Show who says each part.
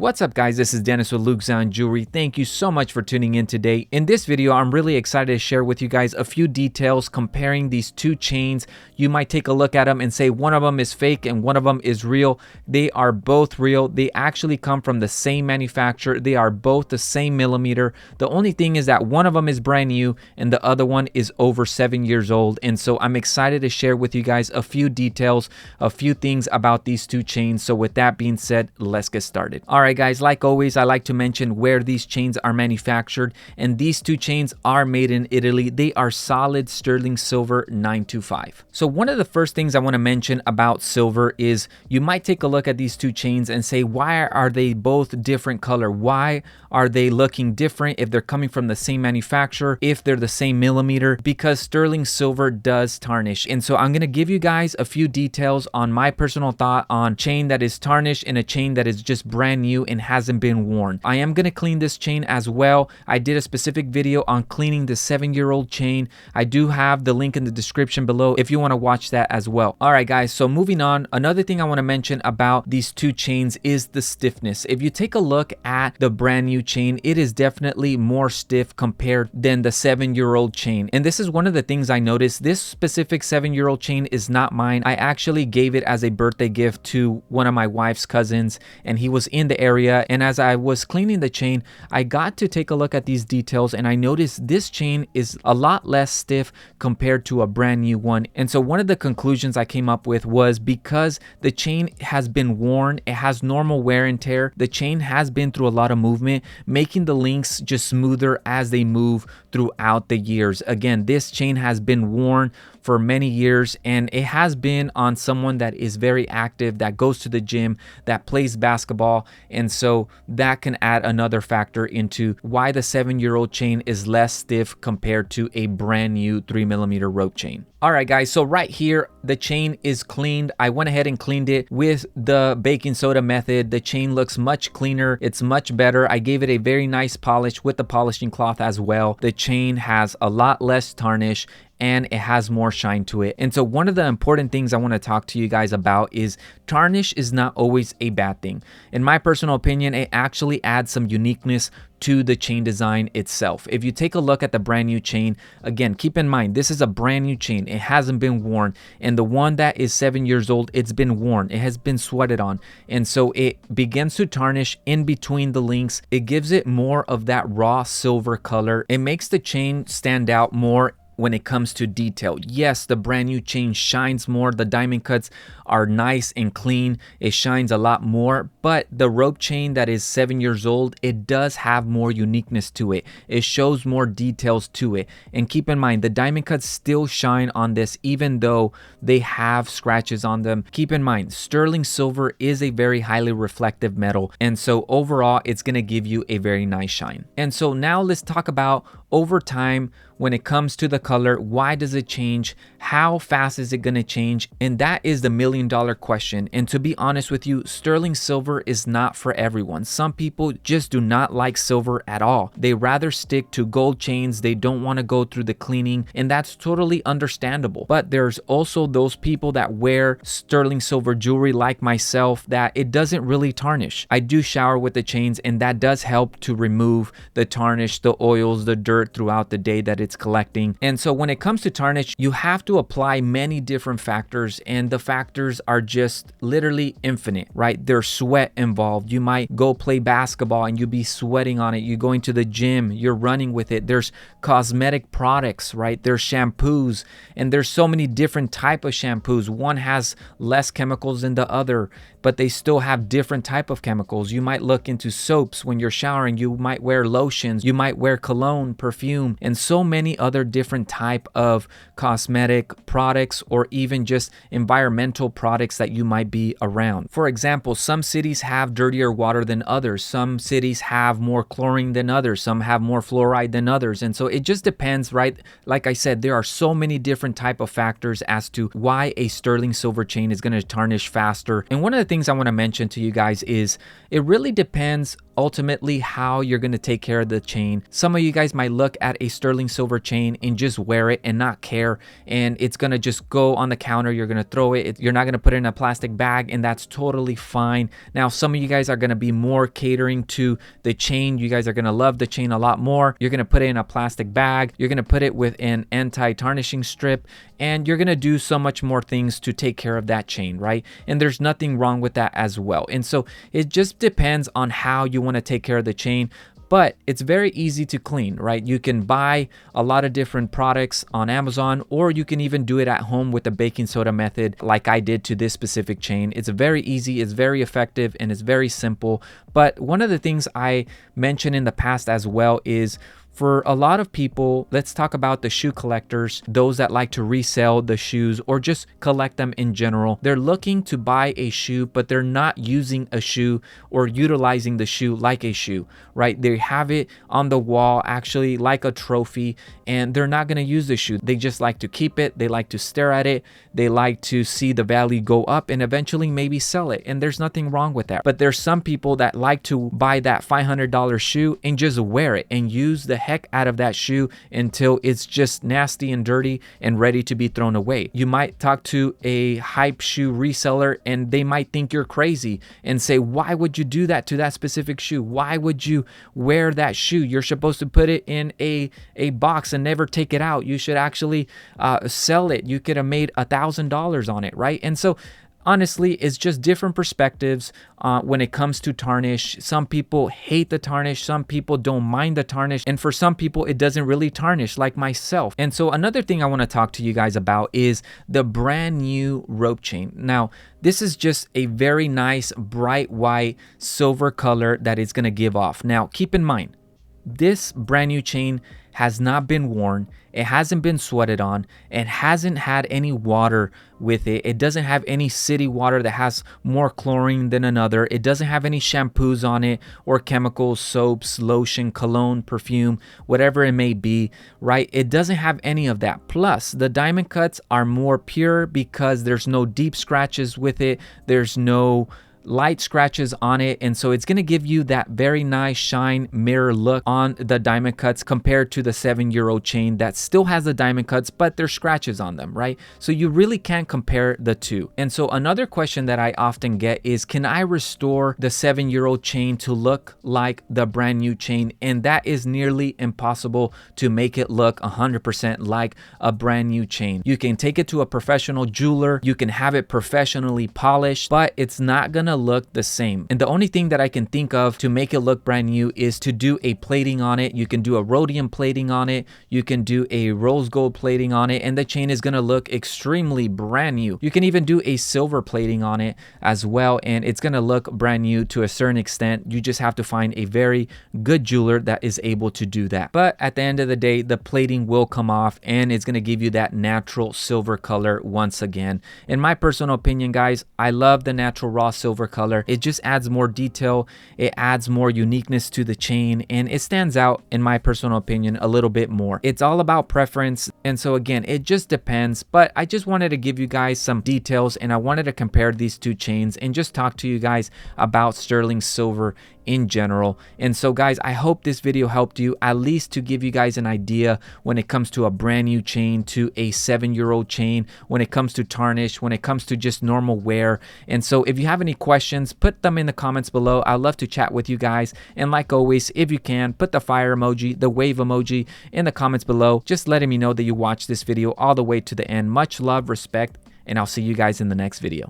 Speaker 1: What's up guys, this is Dennis with Luke Zion Jewelry. Thank you so much for tuning in today. In this video, I'm really excited to share with you guys a few details comparing these two chains. You might take a look at them and say one of them is fake and one of them is real. They are both real. They actually come from the same manufacturer. They are both the same millimeter. The only thing is that one of them is brand new and the other one is over 7 years old. And so I'm excited to share with you guys a few details, a few things about these two chains. So with that being said, let's get started. All right guys, like always, I like to mention where these chains are manufactured, and these two chains are made in Italy. They are solid sterling silver 925. So one of the first things I want to mention about silver is you might take a look at these two chains and say, why are they both different color? Why are they looking different if they're coming from the same manufacturer, if they're the same millimeter? Because sterling silver does tarnish. And so I'm going to give you guys a few details on my personal thought on chain that is tarnished and a chain that is just brand new and hasn't been worn. I am going to clean this chain as well. I did a specific video on cleaning the 7-year-old chain. I do have the link in the description below if you want to watch that as well. All right guys, so moving on, another thing I want to mention about these two chains is the stiffness. If you take a look at the brand new chain, it is definitely more stiff compared than the 7-year-old chain. And this is one of the things I noticed. This specific 7-year-old chain is not mine. I actually gave it as a birthday gift to one of my wife's cousins, and he was in the area. And as I was cleaning the chain, I got to take a look at these details, and I noticed this chain is a lot less stiff compared to a brand new one. And so one of the conclusions I came up with was because the chain has been worn, it has normal wear and tear, the chain has been through a lot of movement, making the links just smoother as they move throughout the years. Again, this chain has been worn for many years, and it has been on someone that is very active, that goes to the gym, that plays basketball. And so that can add another factor into why the 7-year-old chain is less stiff compared to a brand new 3mm rope chain. All right guys, so right here the chain is cleaned. I went ahead and cleaned it with the baking soda method. The chain looks much cleaner, it's much better. I gave it a very nice polish with the polishing cloth as well. The chain has a lot less tarnish and it has more shine to it. And so one of the important things I want to talk to you guys about is tarnish is not always a bad thing. In my personal opinion, it actually adds some uniqueness to the chain design itself. If you take a look at the brand new chain, again, keep in mind, this is a brand new chain. It hasn't been worn. And the one that is 7 years old, it's been worn. It has been sweated on. And so it begins to tarnish in between the links. It gives it more of that raw silver color. It makes the chain stand out more when it comes to detail. Yes, the brand new chain shines more. The diamond cuts are nice and clean. It shines a lot more, but the rope chain that is 7 years old, it does have more uniqueness to it. It shows more details to it. And keep in mind, the diamond cuts still shine on this even though they have scratches on them. Keep in mind, sterling silver is a very highly reflective metal, and so overall it's going to give you a very nice shine. And so now let's talk about over time when it comes to the color. Why does it change? How fast is it going to change? And that is the $1,000,000 question. And to be honest with you, sterling silver is not for everyone. Some people just do not like silver at all. They rather stick to gold chains. They don't want to go through the cleaning, and that's totally understandable. But there's also those people that wear sterling silver jewelry like myself that it doesn't really tarnish. I do shower with the chains, and that does help to remove the tarnish, the oils, the dirt throughout the day that it's collecting. And so when it comes to tarnish, you have to apply many different factors, and the factors are just literally infinite, right? There's sweat involved. You might go play basketball and you be sweating on it. You're going to the gym, you're running with it. There's cosmetic products, right? There's shampoos, and there's so many different type of shampoos. One has less chemicals than the other, but they still have different type of chemicals. You might look into soaps when you're showering. You might wear lotions. You might wear cologne, perfume, and so many other different type of cosmetic products or even just environmental products that you might be around. For example, some cities have dirtier water than others. Some cities have more chlorine than others. Some have more fluoride than others. And so it just depends, right? Like I said, there are so many different type of factors as to why a sterling silver chain is going to tarnish faster. And one of the things I want to mention to you guys is it really depends ultimately how you're going to take care of the chain. Some of you guys might look at a sterling silver chain and just wear it and not care, and it's going to just go on the counter. You're going to throw it. You're not going to put it in a plastic bag, and that's totally fine. Now, some of you guys are going to be more catering to the chain. You guys are going to love the chain a lot more. You're going to put it in a plastic bag. You're going to put it with an anti-tarnishing strip, and you're going to do so much more things to take care of that chain, right? And there's nothing wrong with that as well. And so it just depends on how you want to take care of the chain. But it's very easy to clean, right? You can buy a lot of different products on Amazon, or you can even do it at home with the baking soda method like I did to this specific chain. It's very easy, it's very effective, and it's very simple. But one of the things I mentioned in the past as well is, for a lot of people, let's talk about the shoe collectors, those that like to resell the shoes or just collect them in general. They're looking to buy a shoe, but they're not using a shoe or utilizing the shoe like a shoe, right? They have it on the wall actually like a trophy, and they're not going to use the shoe. They just like to keep it. They like to stare at it. They like to see the value go up and eventually maybe sell it. And there's nothing wrong with that. But there's some people that like to buy that $500 shoe and just wear it and use the heck out of that shoe until it's just nasty and dirty and ready to be thrown away. You might talk to a hype shoe reseller and they might think you're crazy and say, why would you do that to that specific shoe? Why would you wear that shoe? You're supposed to put it in a box and never take it out. You should actually sell it. You could have made $1,000 on it, right? And so honestly, it's just different perspectives when it comes to tarnish. Some people hate the tarnish. Some people don't mind the tarnish. And for some people, it doesn't really tarnish, like myself. And so another thing I want to talk to you guys about is the brand new rope chain. Now, this is just a very nice bright white silver color that it's going to give off. Now, keep in mind, this brand new chain has not been worn. It hasn't been sweated on. It hasn't had any water with it. It doesn't have any city water that has more chlorine than another. It doesn't have any shampoos on it or chemicals, soaps, lotion, cologne, perfume, whatever it may be, right? It doesn't have any of that. Plus, the diamond cuts are more pure because there's no deep scratches with it. There's no light scratches on it, and so it's going to give you that very nice shine mirror look on the diamond cuts compared to the 7-year-old chain that still has the diamond cuts but there's scratches on them, right? So you really can't compare the two. And so another question that I often get is, can I restore the 7-year-old chain to look like the brand new chain? And that is nearly impossible to make it look 100% like a brand new chain. You can take it to a professional jeweler, you can have it professionally polished, but it's not gonna look the same. And the only thing that I can think of to make it look brand new is to do a plating on it. You can do a rhodium plating on it. You can do a rose gold plating on it, and the chain is going to look extremely brand new. You can even do a silver plating on it as well, and it's going to look brand new to a certain extent. You just have to find a very good jeweler that is able to do that. But at the end of the day, the plating will come off and it's going to give you that natural silver color once again. In my personal opinion, guys, I love the natural raw silver color. It just adds more detail, it adds more uniqueness to the chain, and it stands out, in my personal opinion, a little bit more. It's all about preference, and so again, it just depends. But I just wanted to give you guys some details, and I wanted to compare these two chains and just talk to you guys about sterling silver in general. And so guys, I hope this video helped you, at least to give you guys an idea when it comes to a brand new chain to a 7-year-old chain, when it comes to tarnish, when it comes to just normal wear. And so if you have any questions, put them in the comments below. I'd love to chat with you guys. And like always, if you can, put the fire emoji, the wave emoji in the comments below, just letting me know that you watched this video all the way to the end. Much love, respect, and I'll see you guys in the next video.